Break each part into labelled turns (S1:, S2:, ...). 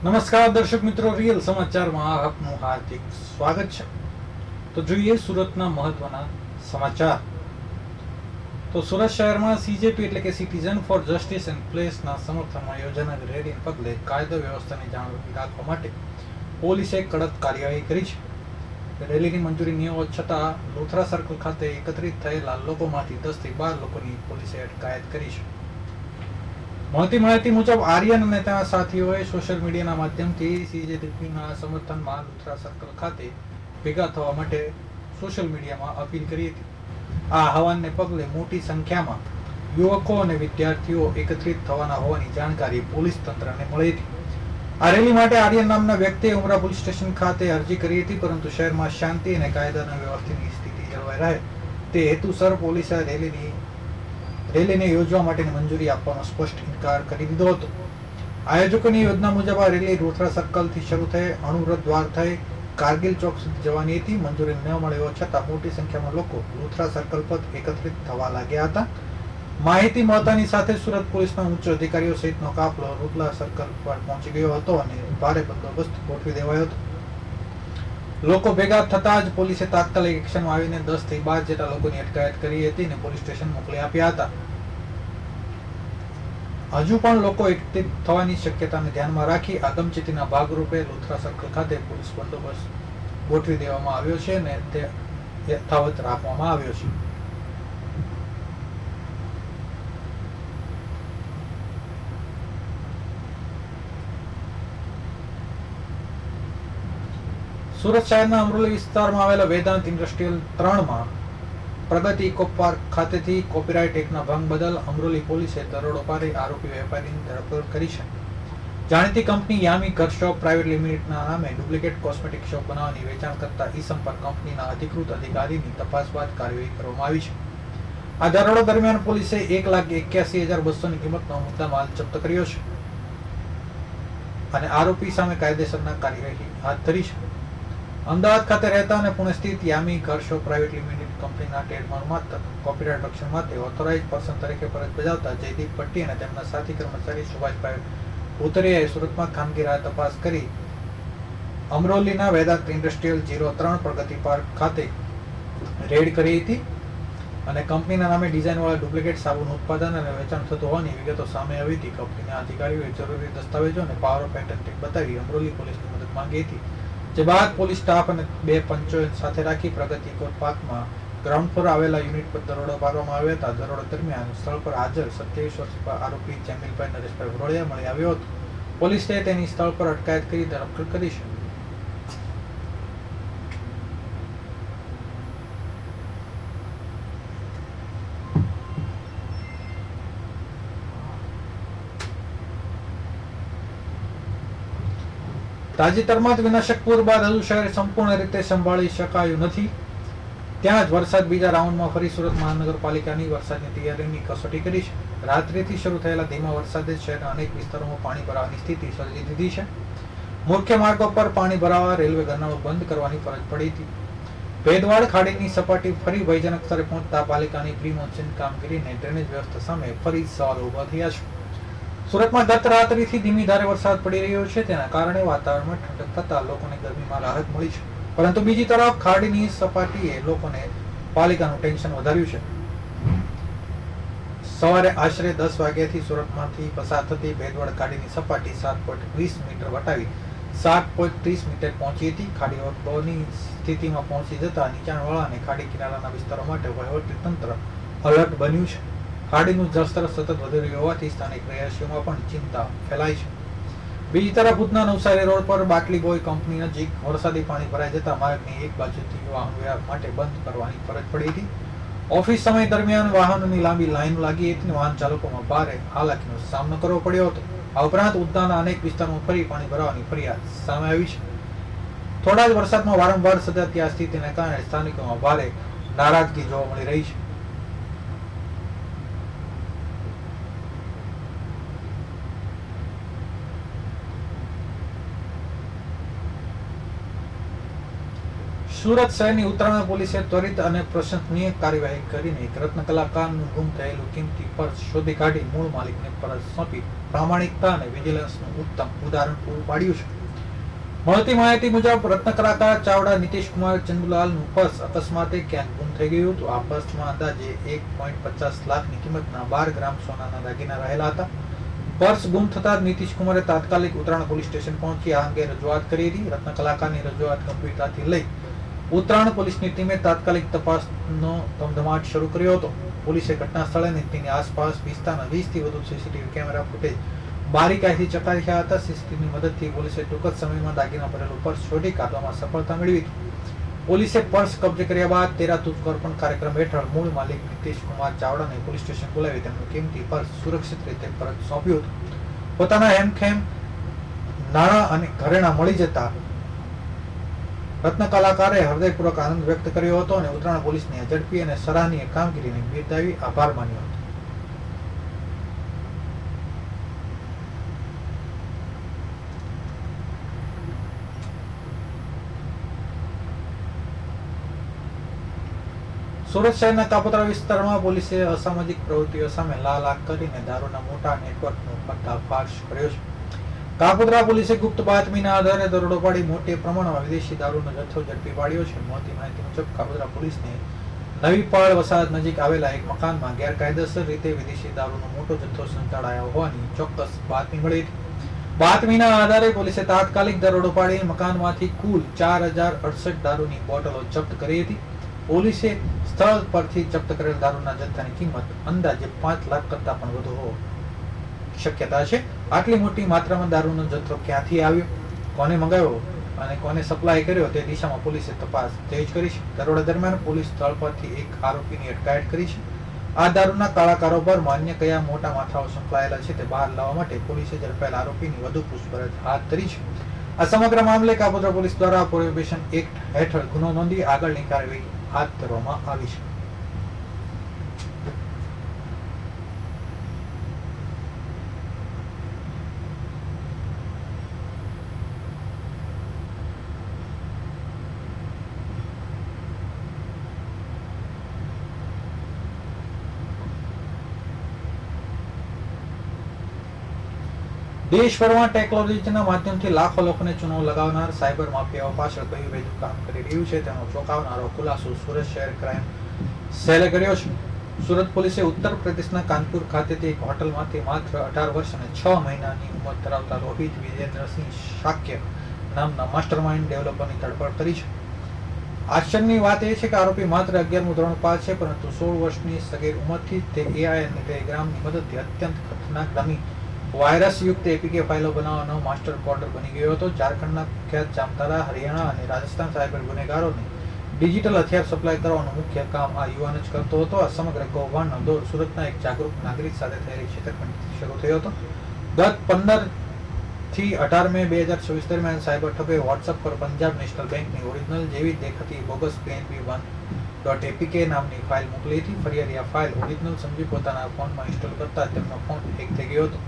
S1: નમસ્કાર દર્શક મિત્રો, રિયલ સમાચારમાં આપનું હાર્દિક સ્વાગત છે. તો જોઈએ સુરતના મહત્વના સમાચાર. તો સુરત શહેરમાં સીજેપી એટલે કે સિટીઝન ફોર જસ્ટિસ એન્ડ પ્લેસના સમર્થનમાં યોજાનારી રેલીને પગલે કાયદો વ્યવસ્થાની જાળવણી રાખવા માટે પોલીસે કડક કાર્યવાહી કરી છે. રેલીની મંજૂરી ન હોવા છતાં લોથરા સર્કલ ખાતે એકત્રિત થયેલા લોકોમાંથી 10 થી 12 લોકોની પોલીસે અટકાયત કરી છે. મળતી માહિતી મુજબ આર્યન અને તેના સાથીઓએ સોશિયલ મીડિયાના માધ્યમથી સીજેપીના સમર્થનમાં લોથરા સર્કલ ખાતે ભેગા થવા માટે સોશિયલ મીડિયામાં અપીલ કરી હતી. આ આહવાનને પગલે મોટી સંખ્યામાં યુવકો અને વિદ્યાર્થીઓ એકત્રિત થવાના હોવાની જાણકારી પોલીસ તંત્રને મળી હતી. આ રેલી માટે આર્યન નામના વ્યક્તિએ ઉમરા પોલીસ સ્ટેશન ખાતે અરજી કરી હતી, પરંતુ શહેરમાં શાંતિ અને કાયદાના વ્યવસ્થાની સ્થિતિ જળવાઈ રહે તે હેતુસર પોલીસે રેલીને યોજવા માટેની મંજૂરી આપવાનો સ્પષ્ટ ઇનકાર કરી દીધો હતો. આયોજકોની યોજના મુજબ આ રેલી લોથરા સર્કલથી શરૂ થઈ અણુવ્રત દ્વાર થઈ કારગિલ ચોક સુધી જવાની હતી. મંજૂરી ન મળ્યો છતાં મોટી સંખ્યામાં લોકો લોથરા સર્કલ પર એકત્રિત થવા લાગ્યા હતા. માહિતી મળતાની સાથે સુરત પોલીસના ઉચ્ચ અધિકારીઓ સહિતનો કાફલો લોથરા સર્કલ પર પહોંચી ગયો હતો અને ભારે બંદોબસ્ત ગોઠવી દેવાયો હતો. લોકો ભેગા થતા જ પોલીસે તાત્કાલિક એક્શનમાં આવીને 10 થી 12 જેટલા લોકોની અટકાયત કરી હતી અને પોલીસ સ્ટેશન મોકલી આપ્યા હતા. હજુ પણ લોકો એકત્રિત થવાની શક્યતાને ધ્યાનમાં રાખી આગમચેતીના ભાગરૂપે લોથરા સર્કલ ખાતે પોલીસ બંદોબસ્ત ગોઠવી દેવામાં આવ્યો છે અને તે યથાવત રાખવામાં આવ્યો છે. સુરત શહેરના અમરોલી વિસ્તારમાં આવેલા વેદાંત ઇન્ડસ્ટ્રીયલ 3માં પ્રગતિ ઇકો પાર્ક ખાતેથી કોપીરાઇટ એક્ટના ભંગ બદલ અમરોલી પોલીસે દરોડો પાડી આરોપી વેપારીની ધરપકડ કરી છે. જાણીતી કંપની યામી ઘર શોપ પ્રાઇવેટ લિમિટેડના નામે ડુપ્લિકેટ કોસ્મેટિક શોપ બનાવવાની વેચાણ કરતા ઈસમ પર કંપનીના અધિકૃત અધિકારીની તપાસ બાદ કાર્યવાહી કરવામાં આવી છે. આ દરોડો દરમિયાન પોલીસે 1,81,200 ની કિંમતનો મુદ્દામાલ જપ્ત કર્યો છે અને આરોપી સામે કાયદેસરના કાર્યવાહી હાથ ધરી છે. અમદાવાદ ખાતે રહેતા અને પુણે સ્થિત યામી ઘર શોપ પ્રાઇવેટ લિમિટેડ કંપનીના ટ્રેડમાર્ક માત્ર કોપીરાઇટ રક્ષણ માટે ઓથોરાઇઝ પર્સન તરીકે ફરજ બજાવતા જયદીપ ભટ્ટી અને તેમના સાથી કર્મચારી સુભાષભાઈ ઉતરિયાએ સુરતમાં ખાનગી રાહે તપાસ કરી અમરોલીના વેદાંત ઇન્ડસ્ટ્રીયલ 03 પ્રગતિ પાર્ક ખાતે રેડ કરી હતી અને કંપનીના નામે ડિઝાઇનવાળા ડુપ્લિકેટ સાબુનું ઉત્પાદન અને વેચાણ થતું હોવાની વિગતો સામે આવી હતી. કંપનીના અધિકારીઓએ જરૂરી દસ્તાવેજો અને પાવર ઓફ એટર્ની બતાવી અમરોલી પોલીસની મદદ માંગી હતી. જે બાદ પોલીસ સ્ટાફ અને 2 પંચો સાથે રાખી પ્રગતિ ઇકો પાર્કમાં ગ્રાઉન્ડ ફ્લોર આવેલા યુનિટ પર દરોડો પાડવામાં આવ્યા હતા. દરોડો દરમિયાન સ્થળ પર હાજર 27 વર્ષીય આરોપી જમીલભાઈ નરેશભાઈ વરોડિયા મળી આવ્યો હતો. પોલીસે તેની સ્થળ પર અટકાયત કરી ધરપકડ કરી છે. તાજેતરમાં જ વિનાશક પૂર બાદ હજુ શહેર સંપૂર્ણ રીતે સંભાળી શકાયું નથી. ત્યાં જ વરસાદ બીજા રાઉન્ડમાં ફરી સુરત મહાનગરપાલિકાની વરસાદની તૈયારીની કસોટી કરી છે. રાત્રિથી શરૂ થયેલા ધીમા વરસાદે શહેરના અનેક વિસ્તારોમાં પાણી ભરાવાની સ્થિતિ સર્જી દીધી છે. મુખ્ય માર્ગો પર પાણી ભરાવા રેલવે ગરનાળું બંધ કરવાની ફરજ પડી હતી. ભેદવાડ ખાડીની સપાટી ફરી ભયજનક સ્તરે પહોંચતા પાલિકાની પ્રી મોન્સૂન કામગીરીને ડ્રેનેજ વ્યવસ્થા સામે ફરી સવાલો ઉભા થયા છે. સુરતમાં ગત રાત્રિથી ધીમી ધારે વરસાદ પડી રહ્યો છે. તેના કારણે વાતાવરણમાં ઠંડક થતા લોકોને ગરમીમાં રાહત મળી છે, પરંતુ બીજી તરફ ખાડીની સપાટીએ લોકોને પાલિકાનું ટેન્શન વધાર્યું છે. સવારે આશરે 10 વાગ્યાથી સુરતમાંથી પસાર થતી ભેદવાડ ખાડીની સપાટી 7.20 મીટર વટાવી 7.30 મીટર પહોંચી હતી. ખાડી ઓવરફ્લોની સ્થિતિમાં પહોંચી જતા નીચાણવાળા અને ખાડી કિનારાના વિસ્તારો માટે વહીવટી તંત્ર અલર્ટ બન્યું છે. ખાડીનું જળસ્તર સતત વધી રહ્યું હોવાથી સ્થાનિક રહેવાસીઓમાં પણ ચિંતા ફેલાઈ છે. બીજી તરફ ઉધના નવસારી રોડ પર બાટલી બોય કંપની નજીક વરસાદી પાણી ભરાઈ જતા માર્ગની એક બાજુથી વાહન વ્યવહાર માટે બંધ કરવાની ફરજ પડી હતી. ઓફિસ સમય દરમિયાન વાહનોની લાંબી લાઈન લાગી હતી. વાહન ચાલકોમાં ભારે હાલાકીનો સામનો કરવો પડ્યો હતો. આ ઉપરાંત ઉધનાના અનેક વિસ્તારોમાં ફરી પાણી ભરાવાની ફરિયાદ સામે આવી છે. થોડા જ વરસાદમાં વારંવાર સર્જાતી આ સ્થિતિને કારણે સ્થાનિકોમાં ભારે નારાજગી જોવા મળી રહી છે. સુરત શહેરની ઉત્તરાયણ પોલીસે ત્વરિત અને પ્રશંસનીય કાર્યવાહી કરીને એક રત્ન કલાકારનું ગુમ થયેલું કિંમતી પર્સ શોધી કાઢી મૂળ માલિકને પરત સોંપી પ્રામાણિકતા અને વિજિલન્સનું ઉત્તમ ઉદાહરણ પૂરું પાડ્યું છે. મળતી માહિતી મુજબ રત્ન કલાકાર ચાવડા નીતિશકુમાર ચંદુલાલનું પર્સ અકસ્માતે ક્યાંક ગુમ થઈ ગયું હતું. આ પર્સમાં અંદાજે 1.50 લાખની કિંમતના 12 ગ્રામ સોનાના દાગીના રહેલા હતા. પર્સ ગુમ થતા નીતિશકુમારે તાત્કાલિક ઉત્તરાયણ પોલીસ સ્ટેશન પહોંચી આ અંગે રજૂઆત કરી હતી. રત્ન કલાકારની રજૂઆત ગંભીરતાથી લઈ ઉત્તરાયણ પોલીસની ટીમે તાત્કાલિક તપાસનો ધમધમાટ શરૂ કર્યો હતો. પોલીસે ઘટના સ્થળે અને તેની આસપાસ વિસ્તારના 20 થી વધુ સીસીટીવી કેમેરા ફૂટેજ બારીકાઈથી ચકાસ્યા હતા. સીસીટીવીની મદદથી પોલીસે ટૂંક જ સમયમાં દાગીના ભરેલું પર્સ શોધી કાઢવામાં સફળતા મેળવી હતી. પોલીસે પર્સ કબજે કર્યા બાદ 13 તૂક અર્પણ કાર્યક્રમ હેઠળ મૂળ માલિક નીતિશકુમાર ચાવડાને પોલીસ સ્ટેશન બોલાવી તેમનું કિંમતી પર્સ સુરક્ષિત રીતે પરત સોંપ્યું હતું. પોતાના હેમખેમ નાણાં અને ઘરેણાં મળી જતા રત્ન કલાકારે હૃદયપૂર્વક આનંદ વ્યક્ત કર્યો હતો અને ઉત્તરાયણ પોલીસની ઝડપી અને સરાહનીય કામગીરીને બિરદાવી આભાર માન્યો હતો. સુરત શહેરના કાપોદ્રા વિસ્તારમાં પોલીસે અસામાજિક પ્રવૃત્તિઓ સામે લાલ આંખ કરીને દારૂના મોટા નેટવર્કનો પર્દાફાશ કર્યો છે. કાપોદ્રા પોલીસે ગુપ્ત બાતમીના આધારે દરોડો પાડી મોટી પ્રમાણમાં વિદેશી દારૂનો જથ્થો ઝડપી પાડ્યો છે. મળતી માહિતી મુજબ કાપોદ્રા પોલીસને નવીપાળ વસાહત નજીક આવેલા એક મકાનમાં ગેરકાયદેસર રીતે વિદેશી દારૂનો મોટો જથ્થો સંતાડાયો હોવાની ચોક્કસ બાતમી મળી હતી. બાતમીના આધારે પોલીસે તાત્કાલિક દરોડો પાડી મકાનમાંથી કુલ 4068 દારૂની બોટલો જપ્ત કરી હતી. પોલીસે સ્થળ પરથી જપ્ત કરેલ દારૂના જથ્થાની કિંમત અંદાજે 5 લાખ કરતા પણ વધુ હોવાની શક્યતા છે. આટલી મોટી માત્રામાં દારૂનો જથ્થો ક્યાંથી આવ્યો, કોને મંગાવ્યો અને કોને સપ્લાય કર્યો તે દિશામાં પોલીસે તપાસ તેજ કરી છે. દરોડા દરમિયાન પોલીસ સ્થળ પરથી એક આરોપીની અટકાયત કરી છે. આ દારૂના કાળા કારોબારમાં અન્ય કયા મોટા માથાઓ સંકળાયેલા છે તે બહાર લાવવા માટે પોલીસે ઝડપાયેલા આરોપીની વધુ પૂછપરછ હાથ ધરી છે. આ સમગ્ર મામલે કાપોદ્રા પોલીસ દ્વારા પ્રોહિબિશન એક્ટ હેઠળ ગુનો નોંધી આગળની કાર્યવાહી હાથ ધરવામાં આવી છે. દેશભરમાં ટેકનોલોજીના માધ્યમથી લાખો લોકોને ચૂનો લગાવનાર સાયબર માફિયાઓ પાછળ કયું વૈધું કામ કરી રહ્યું છે તેનો ચોંકાવનારો ખુલાસો સુરત શહેર ક્રાઇમ સેલે કર્યો છે. સુરત પોલીસે ઉત્તર પ્રદેશના કાનપુર ખાતેથી એક હોટલમાંથી માત્ર 18 વર્ષ અને 6 મહિનાની ઉંમર ધરાવતા રોહિત વિજેન્દ્રસિંહ શાક્ય નામના માસ્ટરમાઇન્ડ ડેવલપરની ધરપકડ કરી છે. આશ્ચર્યની વાત એ છે કે આરોપી માત્ર 11મું ધોરણ પાસ છે, પરંતુ 16 વર્ષની સગીર ઉંમરથી તે એઆઈ અને ટેલિગ્રામની મદદથી અત્યંત ખતરનાક ડમી વાયરસ યુક્ત એપીકે ફાઇલો બનાવવાનો માસ્ટર કોડર બની ગયો હતો. ઝારખંડના કુખ્યાત જામતારા, હરિયાણા અને રાજસ્થાન સાયબર ગુનેગારોને ડિજિટલ હથિયાર સપ્લાય કરવાનું મુખ્ય કામ આ યુવાન જ કરતો હતો. આ સમગ્ર કૌભાંડનો દોર સુરતના એક જાગૃત નાગરિક સાથે થયેલી છેતરપિંડીથી શરૂ થયો હતો. ગત 15 થી 18 મે 2024 દરમિયાન સાયબર ઠગે વોટ્સએપ પર પંજાબ નેશનલ બેંકની ઓરિજિનલ જેવી દેખાતી બોગસ PNB1.apk નામની ફાઇલ મોકલી હતી. ફરિયાદી આ ફાઇલ ઓરિજિનલ સમજી પોતાના ફોનમાં ઇન્સ્ટોલ કરતા તેમનો ફોન હેક થઈ ગયો હતો.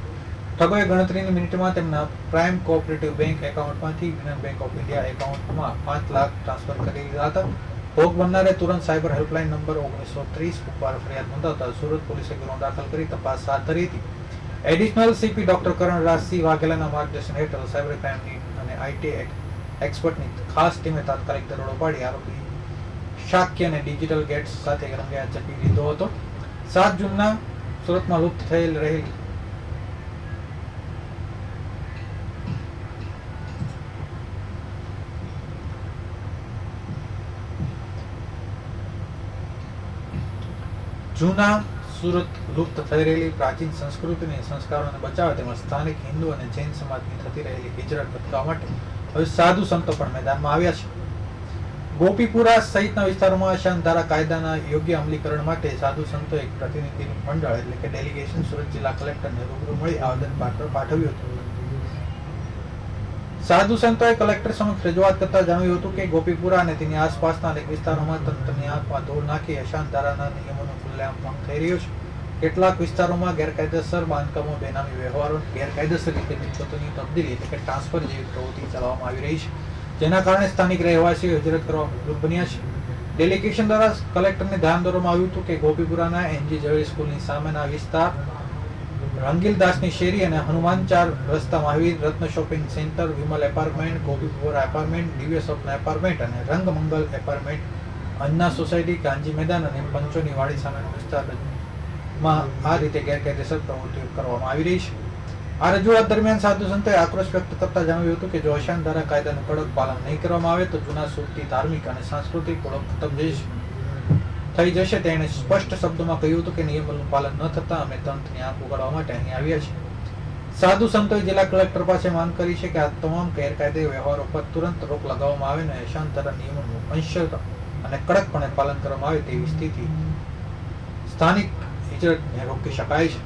S1: ઠગોએ ગણતરીની મિનિટમાં તેમના પ્રાઇમ કોઓપરેટિવ બેંક એકાઉન્ટમાંથી યુનિયન બેંક ઓફ ઇન્ડિયા એકાઉન્ટમાં 5 લાખ ટ્રાન્સફર કરી દીધા હતા. ભોગ બનનારે તુરંત સાયબર હેલ્પલાઇન નંબર 1930 ઉપર ફરિયાદ નોંધાવતા સુરત પોલીસે ગુનો દાખલ કરી તપાસ હાથ ધરી હતી. એડિશનલ સીપી ડોક્ટર કરણ રાજસિંહ વાઘેલાના માર્ગદર્શન હેઠળ સાયબર ક્રાઇમની અને આઈટી એક્સપર્ટની ખાસ ટીમે તાત્કાલિક દરોડો પાડી આરોપી શાક્યને ડિજિટલ ગેટ્સ સાથે રંગેહાથ ઝડપી લીધો હતો. 7 જૂનના સુરતમાં લુપ્ત થયેલ રહેલી જૂના સુરત લુપ્ત થઈ રહેલી પ્રાચીન સંસ્કૃતિ અને સંસ્કારોને બચાવવા તેમજ સ્થાનિક હિન્દુ અને જૈન સમાજની થતી રહેલી હિજરત અટકાવવા માટે હવે સાધુ સંતો પણ મેદાનમાં આવ્યા છે. ગોપીપુરા સહિતના વિસ્તારોમાં શાંતધારા કાયદાના યોગ્ય અમલીકરણ માટે સાધુ સંતો એક પ્રતિનિધિનું મંડળ એટલે કે ડેલિગેશન સુરત જિલ્લા કલેક્ટરને રૂબરૂ મળી આવેદનપત્ર પાઠવ્યું હતું. સાધુ સંતોએ કલેક્ટર સમક્ષ રજૂઆત કરતા જણાવ્યું હતું કે ગોપીપુરા અને તેની આસપાસના અનેક વિસ્તારોમાં તંત્રની આંખમાં ધૂળ નાખી અશાંતધારાના નિયમોનું ખુલ્લેઆમ ભંગ થઈ રહ્યું છે. કેટલાક વિસ્તારોમાં ગેરકાયદેસર બાંધકામો, બેનામી વ્યવહારો, ગેરકાયદેસર રીતે મિલકતોની તબદીલી એટલે કે ટ્રાન્સફર જેવી પ્રવૃત્તિ ચલાવવામાં આવી રહી છે, જેના કારણે સ્થાનિક રહેવાસીઓ હિજરત કરવા મજબૂર બન્યા છે. ડેલિગેશન દ્વારા કલેક્ટરને ધ્યાન દોરવામાં આવ્યું હતું કે ગોપીપુરાના એનજી જવેરી સ્કૂલની સામેના વિસ્તાર રંગીલદાસની શેરી અને હનુમાનચાર રસ્તા મહાવીર રત્ન shopping centre, Vimal apartment, Gopipura apartment, દિવ્ય સ્વપ્ન એપાર્ટમેન્ટ અને રંગમંગલ એપાર્ટમેન્ટ, અન્ના સોસાયટી, કાંજી મેદાન અને પંચોની વાડી સામેના વિસ્તારમાં આ રીતે ગેરકાયદેસર પ્રવૃત્તિઓ કરવામાં આવી રહી છે. આ રજૂઆત દરમિયાન સાધુ સંતોએ આક્રોશ વ્યક્ત કરતા જણાવ્યું હતું કે જો અશાંત ધારા કાયદાનું કડક પાલન નહીં કરવામાં આવે તો જૂના સુરતી ધાર્મિક અને સાંસ્કૃતિક ઓળખ ખતમ થઈ જશે. તેણે સ્પષ્ટ શબ્દોમાં કહ્યું હતું કે નિયમોનું પાલન ન થતા અમે તંત્રની આંખ ઉગાડવા માટે અહીં આવ્યા છીએ. સાધુ સંતોએ જિલ્લા કલેક્ટર પાસે માંગ કરી છે કે આ તમામ ગેરકાયદે વ્યવહારો પર તુરંત રોક લગાવવામાં આવે અને અશાંત ધારા નિયમોનું અંશત અને કડકપણે પાલન કરવામાં આવે તેવી સ્થિતિ સ્થાનિક હિજરતને રોકી શકાય છે.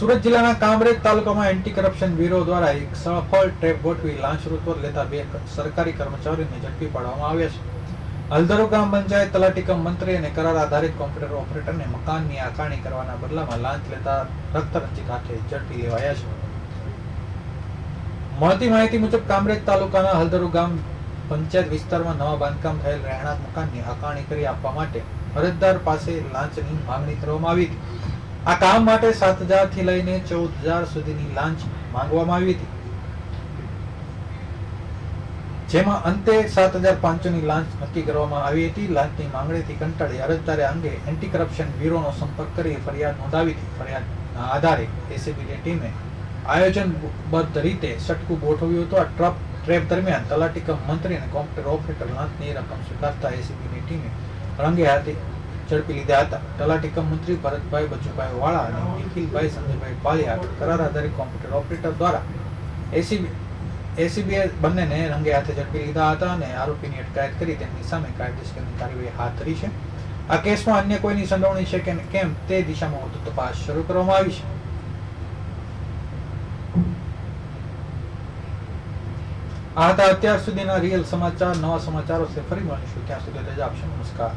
S1: સુરત જિલ્લાના કામરેજ તાલુકામાં એન્ટી કરપ્શન બ્યુરો દ્વારા એક સફળ ટ્રેપ ગોઠવી લાંચ રૂશ્વત લેતા 2 સરકારી કર્મચારીઓને ઝડપી પાડવામાં આવ્યા છે. હલદરો ગ્રામ પંચાયત તલાટી કમ મંત્રી અને કરાર આધારિત કોમ્પ્યુટર ઓપરેટરને મકાનની આકારણી કરવાના બદલામાં લાંચ લેતા રક્તરંજિત હાથે ઝડપી લેવાયા છે. મળતી માહિતી મુજબ કામરેજ તાલુકાના હલદરો ગામ પંચાયત વિસ્તારમાં નવા બાંધકામ થયેલ રહેણાંક મકાનની આકારણી કરી આપવા માટે અરજદાર પાસે લાંચની માંગણી કરવામાં આવી હતી. આ કામ માટે 7,000 થી લઈને 14,000 સુધીની લાંચ માંગવામાં આવી હતી, જેમાં અંતે 7,500 ની લાંચ નક્કી કરવામાં આવી હતી. લાંચની માંગણીથી કંટાળી અરજદારે અંગે એન્ટી કરપ્શન બ્યુરોનો સંપર્ક કરી ફરિયાદ નોંધાવી હતી. ફરિયાદના આધારે એસીબીની ટીમે આયોજનબદ્ધ રીતે સટકું ગોઠવ્યું હતું. આ ટ્રેપ દરમિયાન તલાટી કમ મંત્રી અને કોમ્પ્યુટર ઓપરેટર લાંચની રકમ સ્વીકારતા એસીબીની ટીમે રંગે હાથે ઝડપી લીધા હતા. તલાટી કમ મંત્રી ભરતભાઈ બચુભાઈ વાળા અને નિખિલભાઈ સંજયભાઈ પાલિયા કરાર આધારિત કોમ્પ્યુટર ઓપરેટર દ્વારા એસીબીએ બંનેને રંગે હાથે ઝડપી લીધા હતા અને આરોપીની અટકાયત કરી તેમની સામે કાયદેસરની કાર્યવાહી હાથ ધરી છે. આ કેસમાં અન્ય કોઈની સંડોવણી છે કે કેમ તે દિશામાં વધુ તપાસ શરૂ કરવામાં આવી છે. આ હતા અત્યાર સુધીના રિયલ સમાચાર. નવા સમાચારો ફરી મળીશું. ત્યાં સુધી રજા આપશો. નમસ્કાર.